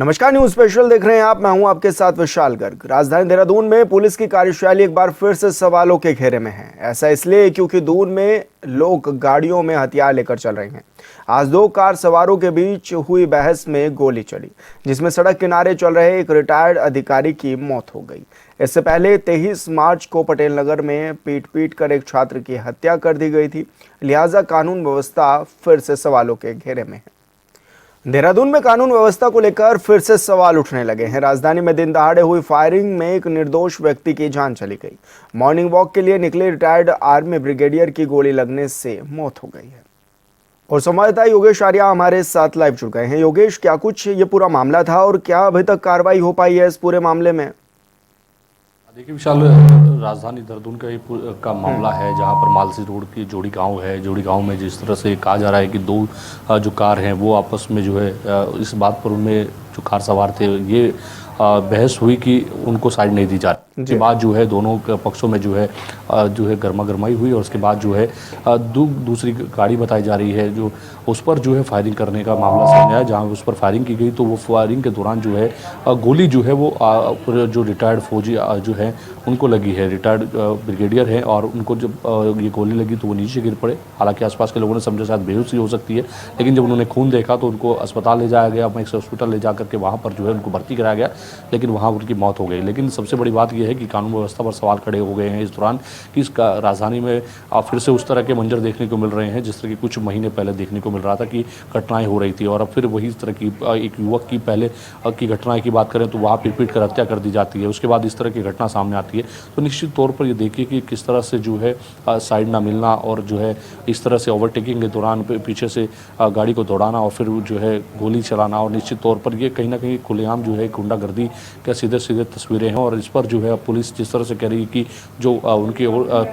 नमस्कार, news special देख रहे हैं आप। मैं हूं आपके साथ विशाल गर्ग। राजधानी देहरादून में पुलिस की कार्यशैली एक बार फिर से सवालों के घेरे में है। ऐसा इसलिए क्योंकि दून में लोग गाड़ियों में हथियार लेकर चल रहे हैं। आज दो कार सवारों के बीच हुई बहस में गोली चली, जिसमें सड़क किनारे चल रहे एक रिटायर्ड अधिकारी की मौत हो गई। इससे पहले 23 मार्च को पटेल नगर में पीट कर एक छात्र की हत्या कर दी गई थी। लिहाजा कानून व्यवस्था फिर से सवालों के घेरे में है। देहरादून में कानून व्यवस्था को लेकर फिर से सवाल उठने लगे हैं। राजधानी में दिन दहाड़े हुई फायरिंग में एक निर्दोष व्यक्ति की जान चली गई। मॉर्निंग वॉक के लिए निकले रिटायर्ड आर्मी ब्रिगेडियर की गोली लगने से मौत हो गई है। और संवाददाता योगेश आर्या हमारे साथ लाइव जुड़ गए हैं। योगेश, क्या कुछ ये पूरा मामला था और क्या अभी तक कार्रवाई हो पाई है इस पूरे मामले में? देखिए विशाल, राजधानी देहरादून का मामला है जहां पर मालसी रोड की जोड़ी गांव है। जोड़ी गांव में जिस तरह से कहा जा रहा है कि दो जो कार हैं वो आपस में जो है इस बात पर उनमें जो कार सवार थे ये बहस हुई कि उनको साइड नहीं दी जा रही। उसके बाद जो है दोनों पक्षों में जो है गर्मा गर्माई हुई और उसके बाद जो है दूसरी गाड़ी बताई जा रही है जो उस पर जो है फायरिंग करने का मामला सामने आया। जहां उस पर फायरिंग की गई तो वो फायरिंग के दौरान जो है गोली जो है वो जो रिटायर्ड फौजी जो है उनको लगी है। रिटायर्ड ब्रिगेडियर है और उनको जब ये गोली लगी तो वो नीचे गिर पड़े। हालांकि आसपास के लोगों ने समझा शायद बेहोशी हो सकती है, लेकिन जब उन्होंने खून देखा तो उनको अस्पताल ले जाया गया। मैक्स हॉस्पिटल ले जा करके वहाँ पर जो है उनको भर्ती कराया गया, लेकिन वहाँ उनकी मौत हो गई। लेकिन सबसे बड़ी बात यह है कि कानून व्यवस्था पर सवाल खड़े हो गए हैं इस दौरान कि इस राजधानी में फिर से उस तरह के मंजर देखने को मिल रहे हैं जिस तरह की कुछ महीने पहले देखने को मिल रहा था कि घटनाएं हो रही थी। और अब फिर वही तरह की एक युवक की पहले की घटनाएं की बात करें तो वहाँ पीट कर हत्या कर दी जाती है, उसके बाद इस तरह की घटना सामने आती है। तो निश्चित तौर पर ये देखिए कि किस तरह से जो है साइड ना मिलना और जो है इस तरह से ओवरटेकिंग के दौरान पीछे से गाड़ी को दौड़ाना और फिर जो है गोली चलाना। और निश्चित तौर पर ये कहीं ना कहीं खुलेआम जो है गुंडागर्दी का सीधे सीधे तस्वीरें हैं। और इस पर जो है पुलिस जिस तरह से कह रही है कि जो उनकी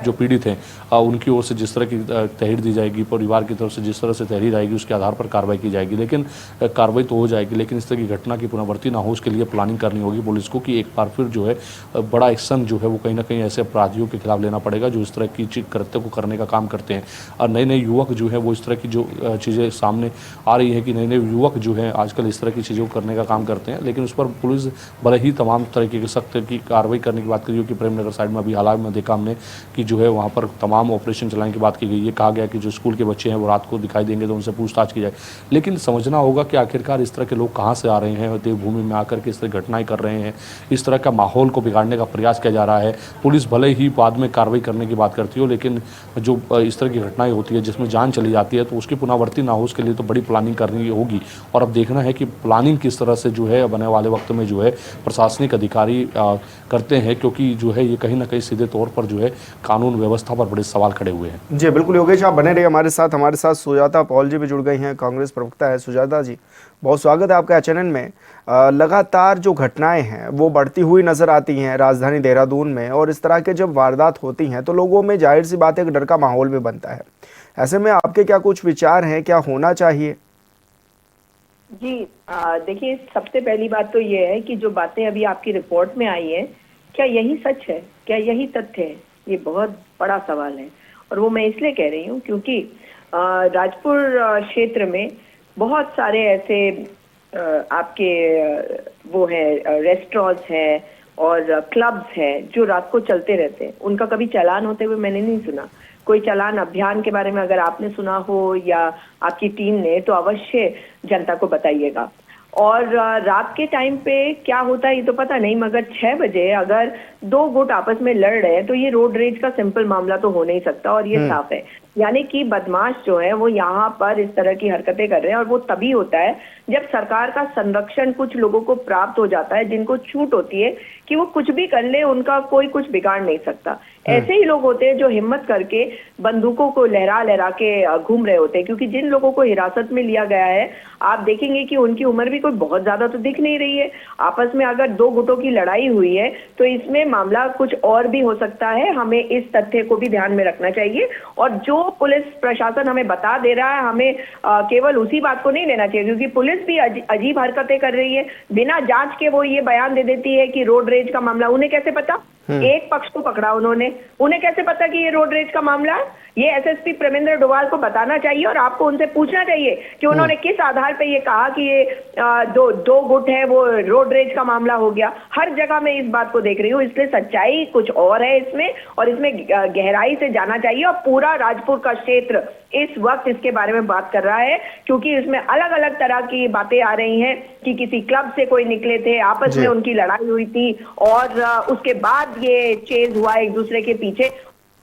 जो पीड़ित हैं उनकी ओर से जिस तरह की तहरीर दी जाएगी, परिवार की तरफ से जिस तरह से तहरीर आएगी उसके आधार पर कार्रवाई की जाएगी। लेकिन कार्रवाई तो हो जाएगी, लेकिन इस तरह की घटना की पुनरावृत्ति ना हो उसके लिए प्लानिंग करनी होगी पुलिस को कि एक बार फिर जो है बड़ा एक्शन जो है वो कहीं ना कहीं ऐसे अपराधियों के खिलाफ लेना पड़ेगा जो इस तरह की कृत्य को करने का काम करते हैं। और नए नए युवक जो है वो इस तरह की जो चीज़ें सामने आ रही है कि नए नए युवक जो हैं आजकल इस तरह की चीज़ों को करने का काम करते हैं, लेकिन उस पर पुलिस भले ही तमाम तरीके की सख्त की कार्रवाई करने की बात करी कि प्रेमनगर साइड में अभी हालात में देखा हमने कि जो है वहाँ पर तमाम ऑपरेशन चलाने की बात की गई। ये कहा गया कि जो स्कूल के बच्चे हैं वो रात को दिखाई देंगे तो उनसे पूछताछ की जाए। लेकिन समझना होगा कि आखिरकार इस तरह के लोग कहाँ से आ रहे हैं, देवभूमि में आकर के इस तरह घटनाएं कर रहे हैं, इस तरह का माहौल को बिगाड़ने का प्रयास किया जा रहा है। पुलिस भले ही बाद में कार्रवाई करने की बात करती हो, लेकिन जो इस तरह की घटनाएं होती है जिसमें जान चली जाती है तो उसकी पुनरावृत्ति ना हो उसके लिए तो बड़ी प्लानिंग करनी होगी। और अब देखना है कि प्लानिंग किस तरह से जो है बने वाले वक्त में जो है प्रशासनिक अधिकारी करते हैं, क्योंकि जो है ये कहीं ना कहीं सीधे तौर पर जो है कानून व्यवस्था पर बड़े सवाल खड़े हुए हैं। जी बिल्कुल योगेश, आप बने रहिए हमारे साथ। हमारे साथ सुजाता पॉल जी भी जुड़ गई हैं, कांग्रेस प्रवक्ता है। सुजाता जी, बहुत स्वागत है आपका चैनल में। लगातार जो घटनाएं हैं वो बढ़ती हुई नजर आती हैं राजधानी देहरादून में, और इस तरह के जब वारदात होती हैं तो लोगों में जाहिर सी बात है कि डर का माहौल भी बनता है। ऐसे में आपके क्या कुछ विचार हैं, क्या होना चाहिए? जी देखिए, सबसे पहली बात तो ये है कि जो बातें अभी आपकी रिपोर्ट में आई हैं, क्या यही सच है, क्या यही तथ्य है? ये बहुत बड़ा सवाल है। और वो मैं इसलिए कह रही हूँ क्योंकि राजपुर क्षेत्र में बहुत सारे ऐसे आपके वो हैं, रेस्टोरेंट्स हैं और क्लब्स हैं जो रात को चलते रहते हैं। उनका कभी चालान होते हुए मैंने नहीं सुना। कोई चालान अभियान के बारे में अगर आपने सुना हो या आपकी टीम ने, तो अवश्य जनता को बताइएगा। और रात के टाइम पे क्या होता है ये तो पता नहीं, मगर 6 बजे अगर दो गुट आपस में लड़ रहे हैं तो ये रोड रेज का सिंपल मामला तो हो नहीं सकता। और ये साफ है, यानी कि बदमाश जो है वो यहाँ पर इस तरह की हरकतें कर रहे हैं। और वो तभी होता है जब सरकार का संरक्षण कुछ लोगों को प्राप्त हो जाता है, जिनको छूट होती है कि वो कुछ भी कर ले, उनका कोई कुछ बिगाड़ नहीं सकता। ऐसे ही लोग होते हैं जो हिम्मत करके बंदूकों को लहरा लहरा के घूम रहे होते हैं। क्योंकि जिन लोगों को हिरासत में लिया गया है, आप देखेंगे कि उनकी उम्र भी कोई बहुत ज्यादा तो दिख नहीं रही है। आपस में अगर दो गुटों की लड़ाई हुई है तो इसमें मामला कुछ और भी हो सकता है। हमें इस तथ्य को भी ध्यान में रखना चाहिए। और जो पुलिस प्रशासन हमें बता दे रहा है, हमें केवल उसी बात को नहीं लेना चाहिए, क्योंकि पुलिस भी अजीब हरकतें कर रही है। बिना जांच के वो ये बयान दे देती है कि रोड रेज का मामला। उन्हें कैसे पता? एक पक्ष को पकड़ा उन्होंने। उन्हें कैसे पता कि ये रोड रेज का मामला है? ये एसएसपी प्रेमेंद्र डोभाल को बताना चाहिए और आपको उनसे पूछना चाहिए कि उन्होंने किस आधार पे ये कहा कि ये दो गुट है वो रोड रेज का मामला हो गया। हर जगह मैं इस बात को देख रही हूँ, इसलिए सच्चाई कुछ और है इसमें, और इसमें गहराई से जाना चाहिए। और पूरा राजपुर का क्षेत्र इस वक्त इसके बारे में बात कर रहा है, क्योंकि इसमें अलग अलग तरह की बातें आ रही हैं कि किसी क्लब से कोई निकले थे, आपस में उनकी लड़ाई हुई थी और उसके बाद ये चेज हुआ एक दूसरे के पीछे।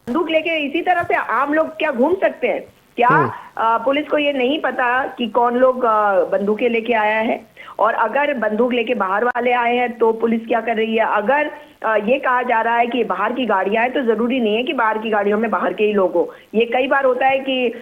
बंदूक लेके इसी तरह से आम लोग क्या घूम सकते हैं? क्या पुलिस को ये नहीं पता कि कौन लोग बंदूकें लेके आया है? और अगर बंदूक लेके बाहर वाले आए हैं तो पुलिस क्या कर रही है? अगर ये कहा जा रहा है कि बाहर की गाड़ियां हैं, तो जरूरी नहीं है कि बाहर की गाड़ियों में बाहर के ही लोग हो। ये कई बार होता है कि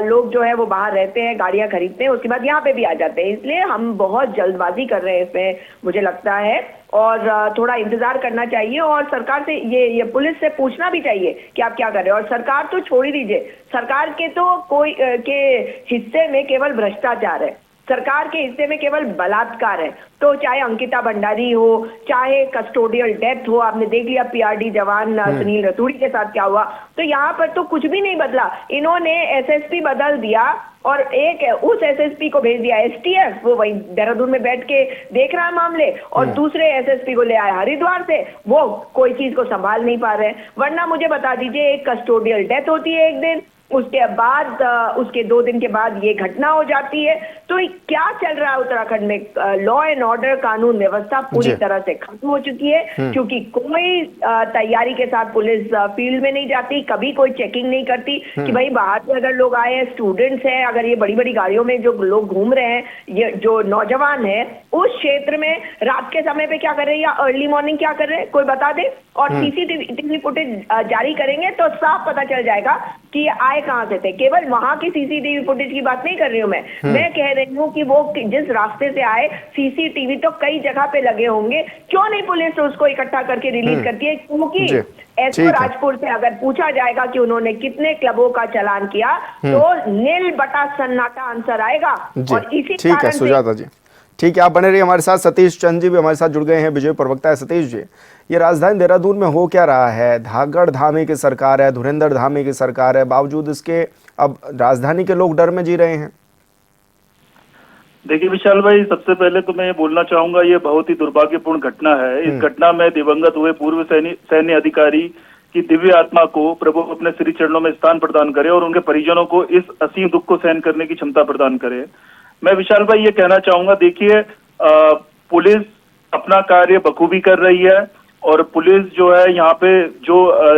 लोग जो है वो बाहर रहते हैं, गाड़ियां खरीदते हैं, उसके बाद यहाँ पे भी आ जाते हैं। इसलिए हम बहुत जल्दबाजी कर रहे हैं इसमें, मुझे लगता है, और थोड़ा इंतजार करना चाहिए। और सरकार से ये पुलिस से पूछना भी चाहिए कि आप क्या कर रहे हो। और सरकार तो छोड़ ही दीजिए, सरकार के तो कोई के हिस्से में केवल भ्रष्टाचार है, सरकार के हिस्से में केवल बलात्कार है। तो चाहे अंकिता भंडारी हो, चाहे कस्टोडियल डेथ हो, आपने देख लिया पीआरडी जवान सुनील रतूड़ी के साथ क्या हुआ। तो यहाँ पर तो कुछ भी नहीं बदला। इन्होंने एसएसपी बदल दिया और उस एसएसपी को भेज दिया एसटीएफ, वो वहीं देहरादून में बैठ के देख रहा है मामले, और दूसरे एसएसपी को ले आए हरिद्वार से, वो कोई चीज को संभाल नहीं पा रहे। वरना मुझे बता दीजिए, एक कस्टोडियल डेथ होती है एक दिन, उसके बाद उसके 2 दिन के बाद ये घटना हो जाती है। तो क्या चल रहा है उत्तराखंड में? लॉ एंड ऑर्डर, कानून व्यवस्था पूरी तरह से खत्म हो चुकी है, क्योंकि कोई तैयारी के साथ पुलिस फील्ड में नहीं जाती, कभी कोई चेकिंग नहीं करती कि भाई बाहर से अगर लोग आए हैं, स्टूडेंट्स हैं, अगर ये बड़ी बड़ी गाड़ियों में जो लोग घूम रहे हैं, ये जो नौजवान है उस क्षेत्र में रात के समय पे क्या कर रहे हैं या अर्ली मॉर्निंग क्या कर रहे हैं, कोई बता दे। और सीसीटीवी फुटेज जारी करेंगे तो साफ पता चल जाएगा कि ये आए कहां से थे। केवल वहां की सीसीटीवी फुटेज की बात नहीं कर रही हूं मैं कह रही हूं कि वो जिस रास्ते से आए, सीसीटीवी तो कई जगह पे लगे होंगे, क्यों नहीं पुलिस उसको इकट्ठा करके रिलीज करती है? क्योंकि ऐसे राजपुर से अगर पूछा जाएगा कि उन्होंने कितने क्लबों का चालान किया, तो नील बटा सन्नाटा आंसर आएगा। और इसी ठीक है सुजाता जी, ठीक है, आप बने रहिए हमारे साथ। सतीश चंद जी भी हमारे साथ जुड़ गए हैं, विजय प्रवक्ता है। सतीश जी, ये राजधानी देहरादून में हो क्या रहा है? धाकड़ धामी की सरकार है, धुरेंद्र धामी की सरकार है, बावजूद इसके अब राजधानी के लोग डर में जी रहे हैं। देखिए विशाल भाई, सबसे पहले तो मैं ये बोलना चाहूंगा, ये बहुत ही दुर्भाग्यपूर्ण घटना है। इस घटना में दिवंगत हुए पूर्व सैन्य अधिकारी की दिव्य आत्मा को प्रभु अपने श्री चरणों में स्थान प्रदान करे और उनके परिजनों को इस असीम दुख को सहन करने की क्षमता प्रदान करे। मैं विशाल भाई ये कहना चाहूंगा, देखिए पुलिस अपना कार्य बखूबी कर रही है, और पुलिस जो है यहाँ पे जो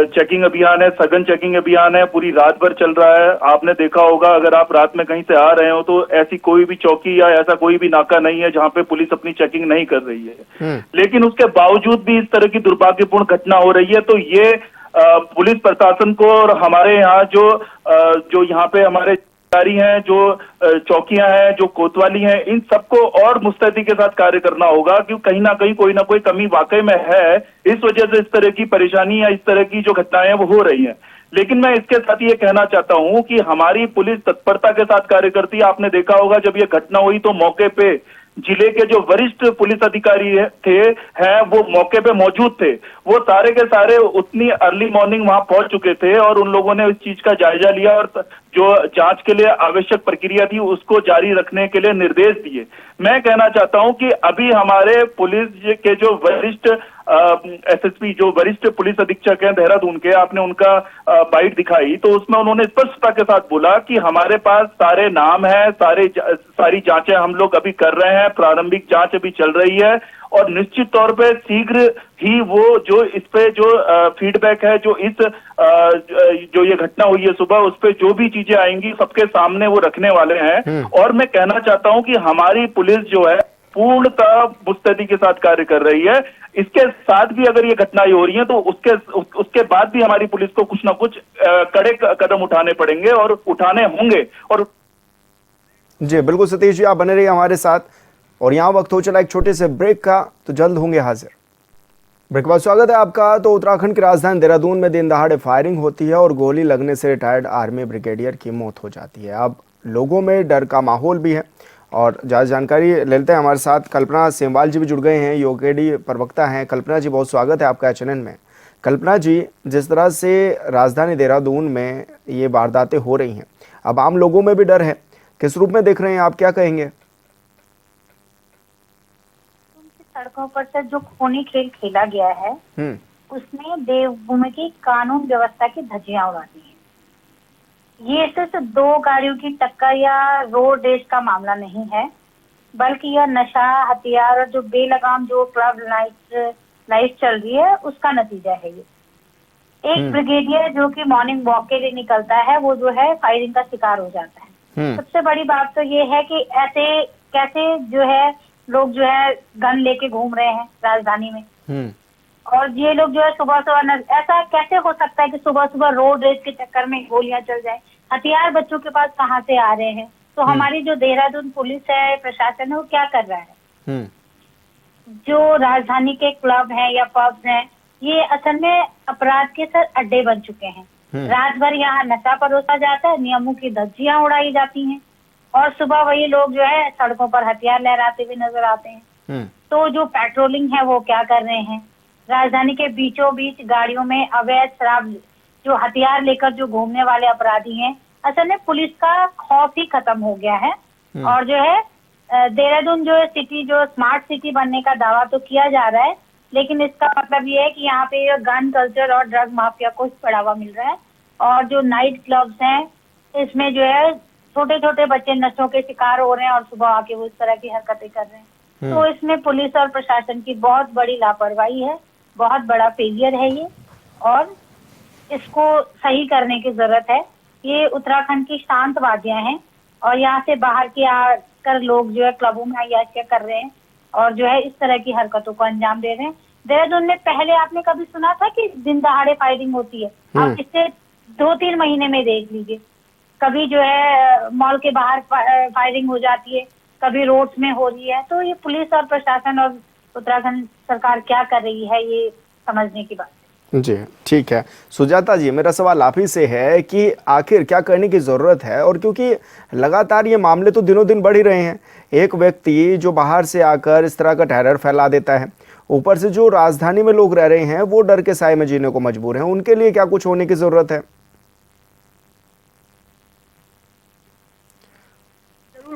चेकिंग अभियान है, सघन चेकिंग अभियान है, पूरी रात भर चल रहा है। आपने देखा होगा, अगर आप रात में कहीं से आ रहे हो तो ऐसी कोई भी चौकी या ऐसा कोई भी नाका नहीं है जहाँ पे पुलिस अपनी चेकिंग नहीं कर रही है। लेकिन उसके बावजूद भी इस तरह की दुर्भाग्यपूर्ण घटना हो रही है, तो ये पुलिस प्रशासन को और हमारे यहाँ जो यहाँ पे हमारे अधिकारी हैं, जो चौकियां हैं, जो कोतवाली हैं, इन सबको और मुस्तैदी के साथ कार्य करना होगा, क्योंकि कहीं ना कहीं कोई ना कोई कमी वाकई में है। इस वजह से इस तरह की परेशानी या इस तरह की जो घटनाएं वो हो रही हैं। लेकिन मैं इसके साथ ये कहना चाहता हूं कि हमारी पुलिस तत्परता के साथ कार्य करती है। आपने देखा होगा, जब ये घटना हुई तो मौके पे जिले के जो वरिष्ठ पुलिस अधिकारी हैं वो मौके पे मौजूद थे। वो सारे के सारे उतनी अर्ली मॉर्निंग वहां पहुंच चुके थे और उन लोगों ने इस चीज का जायजा लिया और जो जांच के लिए आवश्यक प्रक्रिया थी उसको जारी रखने के लिए निर्देश दिए। मैं कहना चाहता हूं कि अभी हमारे पुलिस के जो वरिष्ठ एसएसपी, जो वरिष्ठ पुलिस अधीक्षक हैं देहरादून के, आपने उनका बाइट दिखाई तो उसमें उन्होंने स्पष्टता के साथ बोला कि हमारे पास सारे नाम है, सारी जांचें हम लोग अभी कर रहे हैं, प्रारंभिक जांच अभी चल रही है, और निश्चित तौर पे शीघ्र ही वो जो इस पे जो फीडबैक है, जो ये घटना हुई है सुबह, उस पे जो भी चीजें आएंगी सबके सामने वो रखने वाले हैं। और मैं कहना चाहता हूं कि हमारी पुलिस जो है पूर्णतः मुस्तैदी के साथ कार्य कर रही है। इसके साथ भी अगर ये घटनाएं हो रही हैं तो उसके बाद भी हमारी पुलिस को कुछ ना कुछ कड़े कदम उठाने पड़ेंगे और उठाने होंगे। और जी बिल्कुल सतीश जी, आप बने रहिए हमारे साथ। और यहाँ वक्त हो चला एक छोटे से ब्रेक का, तो जल्द होंगे हाजिर। ब्रेक के बाद स्वागत है आपका। तो उत्तराखंड की राजधानी देहरादून में दिन दहाड़े फायरिंग होती है और गोली लगने से रिटायर्ड आर्मी ब्रिगेडियर की मौत हो जाती है। अब लोगों में डर का माहौल भी है और ज़्यादा जानकारी लेते हैं। हमारे साथ कल्पना सेमवाल जी भी जुड़ गए हैं, यूकेडी प्रवक्ता हैं। कल्पना जी, बहुत स्वागत है आपका एचएनएन में। कल्पना जी, जिस तरह से राजधानी देहरादून में ये वारदातें हो रही हैं, अब आम लोगों में भी डर है, किस रूप में देख रहे हैं आप, क्या कहेंगे? सड़कों पर से जो खूनी खेल खेला गया है उसने देवभूमि की कानून व्यवस्था की धज्जियां उड़ा दी है। ये सिर्फ दो गाड़ियों की टक्कर या रोड रेस का मामला नहीं है, बल्कि यह नशा, हथियार और जो बेलगाम जो क्लब लाइफ चल रही है उसका नतीजा है। ये एक ब्रिगेडियर जो कि मॉर्निंग वॉक के लिए निकलता है वो जो है फायरिंग का शिकार हो जाता है। सबसे बड़ी बात तो ये है कि ऐसे कैसे जो है लोग जो है गन लेके घूम रहे हैं राजधानी में, और ये लोग जो है सुबह सुबह ऐसा कैसे हो सकता है कि सुबह सुबह रोड रेस के चक्कर में गोलियां चल जाए। हथियार बच्चों के पास कहाँ से आ रहे हैं? तो हमारी जो देहरादून पुलिस है, प्रशासन है, वो क्या कर रहा है? जो राजधानी के क्लब हैं या पब्स हैं, ये असल में अपराध के सर अड्डे बन चुके हैं। रात भर यहाँ नशा परोसा जाता है, नियमों की धज्जियां उड़ाई जाती हैं, और सुबह वही लोग जो है सड़कों पर हथियार लहराते हुए नजर आते हैं। तो जो पेट्रोलिंग है वो क्या कर रहे हैं? राजधानी के बीचों बीच गाड़ियों में अवैध शराब, जो हथियार लेकर जो घूमने वाले अपराधी हैं, असल में पुलिस का खौफ ही खत्म हो गया है। और जो है देहरादून जो सिटी जो स्मार्ट सिटी बनने का दावा तो किया जा रहा है, लेकिन इसका मतलब ये है कि यहाँ पे गन कल्चर और ड्रग माफिया को बढ़ावा मिल रहा है। और जो नाइट क्लब्स हैं इसमें जो है छोटे छोटे बच्चे नशों के शिकार हो रहे हैं और सुबह आके वो इस तरह की हरकतें कर रहे हैं। तो इसमें पुलिस और प्रशासन की बहुत बड़ी लापरवाही है, बहुत बड़ा फेलियर है ये, और इसको सही करने की जरूरत है। ये उत्तराखंड की शांत वादियां हैं और यहाँ से बाहर के आकर लोग जो है क्लबों में अय्याशियां कर रहे हैं और जो है इस तरह की हरकतों को अंजाम दे रहे हैं। देहरादून में पहले आपने कभी सुना था कि दिन दहाड़े फायरिंग होती है? आप इससे 2-3 महीने में देख लीजिए, कभी जो है मॉल के बाहर फायरिंग हो जाती है, कभी रोड्स में हो रही है। तो ये पुलिस और प्रशासन और उत्तराखंड सरकार क्या कर रही है, ये समझने की बात है। जी ठीक है। सुजाता जी, मेरा सवाल आप ही से है कि आखिर क्या करने की ज़रूरत है, और क्योंकि लगातार ये मामले तो दिनों दिन बढ़ ही रहे हैं। एक व्यक्ति जो बाहर से आकर इस तरह का टेरर फैला देता है, ऊपर से जो राजधानी में लोग रह रहे हैं वो डर के साए में जीने को मजबूर हैं, उनके लिए क्या कुछ होने की ज़रूरत है?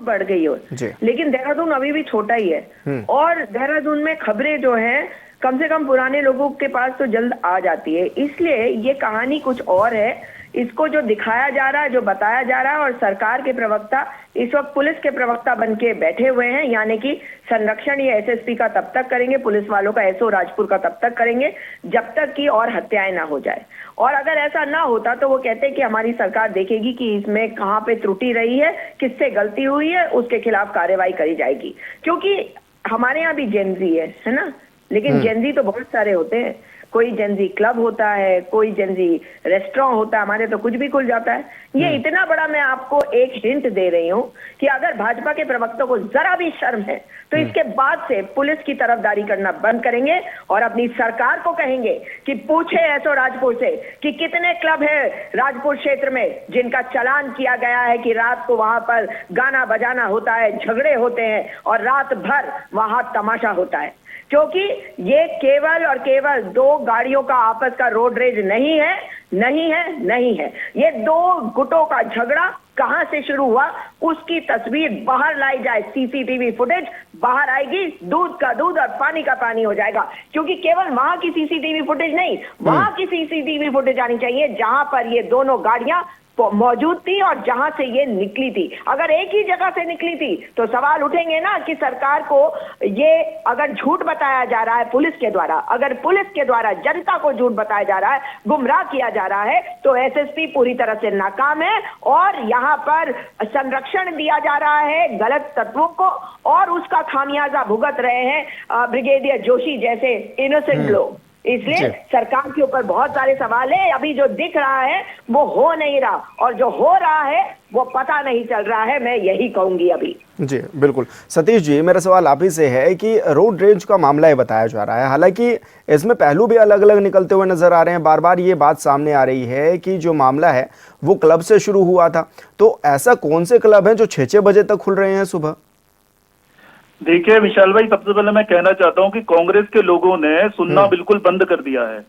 बढ़ गई हो, लेकिन देहरादून अभी भी छोटा ही है। और देहरादून में खबरें जो हैं कम से कम पुराने लोगों के पास तो जल्द आ जाती है, इसलिए ये कहानी कुछ और है। इसको जो दिखाया जा रहा है, जो बताया जा रहा है, और सरकार के प्रवक्ता इस वक्त पुलिस के प्रवक्ता बन के बैठे हुए हैं, यानी कि संरक्षण ये एसएसपी का तब तक करेंगे, पुलिस वालों का एसओ राजपुर का तब तक करेंगे जब तक कि और हत्याएं ना हो जाए। और अगर ऐसा ना होता तो वो कहते हैं कि हमारी सरकार देखेगी कि इसमें कहाँ पे त्रुटि रही है, किससे गलती हुई है, उसके खिलाफ कार्रवाई करी जाएगी। क्योंकि हमारे यहाँ भी जेनजी है ना, लेकिन जेनजी तो बहुत सारे होते हैं। कोई जेनजी क्लब होता है, कोई जेनजी रेस्टोरेंट होता है, हमारे तो कुछ भी खुल जाता है। ये इतना बड़ा मैं आपको एक हिंट दे रही हूँ कि अगर भाजपा के प्रवक्ता को जरा भी शर्म है तो इसके बाद से पुलिस की तरफदारी करना बंद करेंगे और अपनी सरकार को कहेंगे कि पूछे एसओ राजपुर से कि कितने क्लब है राजपुर क्षेत्र में जिनका चालान किया गया है कि रात को वहां पर गाना बजाना होता है, झगड़े होते हैं और रात भर वहां तमाशा होता है। क्योंकि ये केवल और केवल दो गाड़ियों का आपस का रोड रेज नहीं है, नहीं है, नहीं है। ये दो गुटों का झगड़ा कहां से शुरू हुआ उसकी तस्वीर बाहर लाई जाए, सीसीटीवी फुटेज बाहर आएगी, दूध का दूध और पानी का पानी हो जाएगा। क्योंकि केवल वहां की सीसीटीवी फुटेज नहीं, वहां की सीसीटीवी फुटेज आनी चाहिए जहां पर ये दोनों गाड़ियां मौजूद थी और जहां से ये निकली थी। अगर एक ही जगह से निकली थी तो सवाल उठेंगे ना कि सरकार को ये अगर झूठ बताया जा रहा है पुलिस के द्वारा, अगर पुलिस के द्वारा जनता को झूठ बताया जा रहा है, गुमराह किया जा रहा है, तो एसएसपी पूरी तरह से नाकाम है और यहाँ पर संरक्षण दिया जा रहा है गलत तत्वों को और उसका खामियाजा भुगत रहे हैं ब्रिगेडियर जोशी जैसे इनोसेंट लोग। इसलिए सरकार के ऊपर बहुत सारे सवाल है। अभी जो दिख रहा है वो हो नहीं रहा और जो हो रहा है वो पता नहीं चल रहा है, मैं यही कहूंगी अभी। जी बिल्कुल। सतीश जी, मेरा सवाल आप ही से है कि रोड रेंज का मामला ये बताया जा रहा है, हालांकि इसमें पहलू भी अलग अलग निकलते हुए नजर आ रहे हैं। बार बार ये बात सामने आ रही है कि जो मामला है वो क्लब से शुरू हुआ था, तो ऐसा कौन से क्लब हैं जो 6-6 बजे तक खुल रहे हैं सुबह? देखिए विशाल भाई, सबसे पहले मैं कहना चाहता हूं कि कांग्रेस के लोगों ने सुनना बिल्कुल बंद कर दिया है।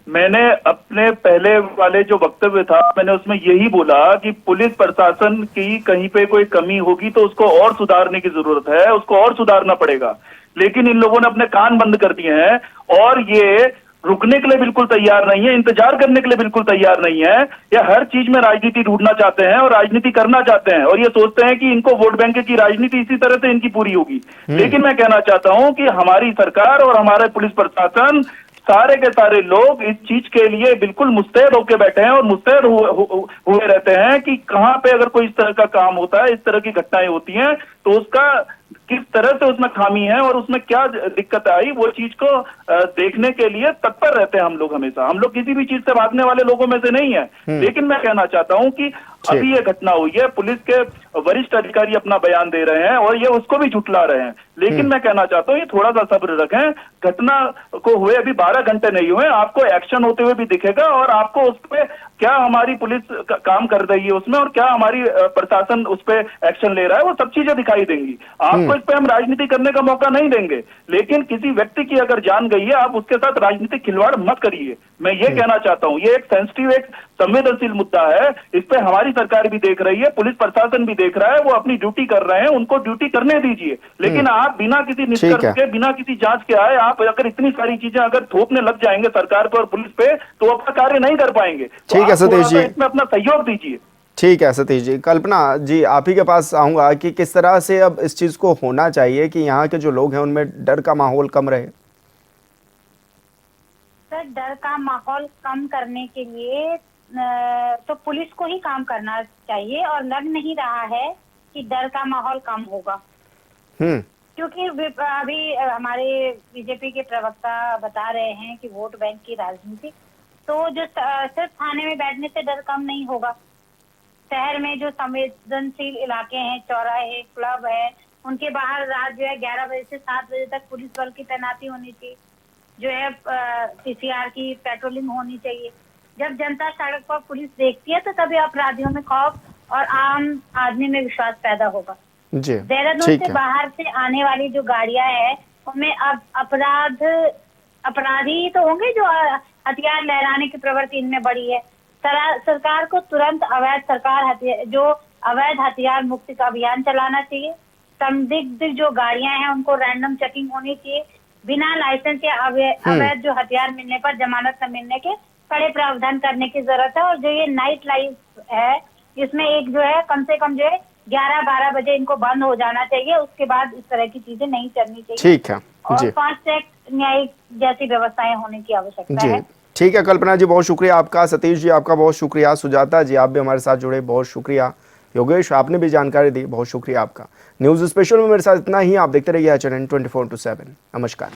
मैंने अपने पहले वाले जो वक्तव्य था, मैंने उसमें यही बोला कि पुलिस प्रशासन की कहीं पे कोई कमी होगी तो उसको और सुधारने की जरूरत है, उसको और सुधारना पड़ेगा। लेकिन इन लोगों ने अपने कान बंद कर दिए हैं और ये रुकने के लिए बिल्कुल तैयार नहीं है, इंतजार करने के लिए बिल्कुल तैयार नहीं है। ये हर चीज में राजनीति ढूंढना चाहते हैं और राजनीति करना चाहते हैं और ये सोचते हैं कि इनको वोट बैंक की राजनीति इसी तरह से इनकी पूरी होगी। लेकिन मैं कहना चाहता हूं कि हमारी सरकार और हमारे पुलिस प्रशासन, सारे के सारे लोग इस चीज के लिए बिल्कुल मुस्तैद होके बैठे हैं और मुस्तैद हुए रहते हैं कि कहां पे अगर कोई इस तरह का काम होता है, इस तरह की घटनाएं होती हैं, तो उसका किस तरह से उसमें खामी है और उसमें क्या दिक्कत आई, वो चीज को देखने के लिए तत्पर रहते हैं हम लोग हमेशा। हम लोग किसी भी चीज से भागने वाले लोगों में से नहीं है। लेकिन मैं कहना चाहता हूं कि अभी ये घटना हुई है, पुलिस के वरिष्ठ अधिकारी अपना बयान दे रहे हैं और ये उसको भी झुठला रहे हैं। लेकिन मैं कहना चाहता हूं ये थोड़ा सा सब्र रखें। घटना को हुए अभी 12 घंटे नहीं हुए, आपको एक्शन होते हुए भी दिखेगा और आपको उस पर क्या हमारी पुलिस काम कर रही है उसमें और क्या हमारी प्रशासन उस पर एक्शन ले रहा है, वो सब चीजें दिखाई देंगी। आपको इस पे हम राजनीति करने का मौका नहीं देंगे, लेकिन किसी व्यक्ति की अगर जान गई है, आप उसके साथ राजनीतिक खिलवाड़ मत करिए। मैं ये कहना चाहता हूं, ये एक सेंसिटिव, एक संवेदनशील मुद्दा है। इस पे हमारी सरकार भी देख रही है, पुलिस प्रशासन भी देख रहा है, वो अपनी ड्यूटी कर रहे हैं, उनको ड्यूटी करने दीजिए। लेकिन आप बिना किसी निष्कर्ष के, बिना किसी जांच के आए, आप अगर इतनी सारी चीजें अगर थोपने लग जाएंगे सरकार पर और पुलिस पे, तो अपना कार्य नहीं कर पाएंगे। ठीक है सतीश जी, इसमें अपना सहयोग दीजिए। ठीक है सतीश जी। कल्पना जी, आप ही के पास आऊंगा कि किस तरह से अब इस चीज को होना चाहिए कि यहाँ के जो लोग हैं उनमें डर का माहौल कम रहे। सर, डर का माहौल कम करने के लिए तो पुलिस को ही काम करना चाहिए और लग नहीं रहा है कि डर का माहौल कम होगा। क्योंकि अभी हमारे बीजेपी के प्रवक्ता बता रहे हैं कि वोट बैंक की राजनीति, तो जो सिर्फ थाने में बैठने से डर कम नहीं होगा। शहर में जो संवेदनशील इलाके हैं, चौराहे, क्लब है, उनके बाहर रात जो है 11 बजे से 7 बजे तक पुलिस बल की तैनाती होनी चाहिए, जो है पीसीआर की पेट्रोलिंग होनी चाहिए। जब जनता सड़क पर पुलिस देखती है तो तभी अपराधियों में खौफ और आम आदमी में विश्वास पैदा होगा। देहरादून से बाहर से आने वाली जो गाड़ियां हैं उनमें अब अपराधी तो होंगे जो हथियार लहराने की प्रवृत्ति इनमें बढ़ी है। सरकार को तुरंत अवैध हथियार मुक्ति का अभियान चलाना चाहिए। संदिग्ध जो गाड़ियां हैं उनको रैंडम चेकिंग होनी चाहिए। बिना लाइसेंस या अवैध जो हथियार मिलने पर जमानत न मिलने के कड़े प्रावधान करने की जरूरत है। और जो ये नाइट लाइफ है, इसमें एक जो है कम से कम जो है 11-12 बजे इनको बंद हो जाना चाहिए। उसके बाद इस तरह की चीजें नहीं चलनी चाहिए। ठीक है और फास्ट ट्रैक न्यायिक जैसी व्यवस्थाएं होने की आवश्यकता है। ठीक है कल्पना जी, बहुत शुक्रिया आपका। सतीश जी, आपका बहुत शुक्रिया। सुजाता जी, आप भी हमारे साथ जुड़े, बहुत शुक्रिया। योगेश, आपने भी जानकारी दी, बहुत शुक्रिया आपका। न्यूज स्पेशल में मेरे साथ इतना ही। आप देखते रहिए HNN 24/7। नमस्कार।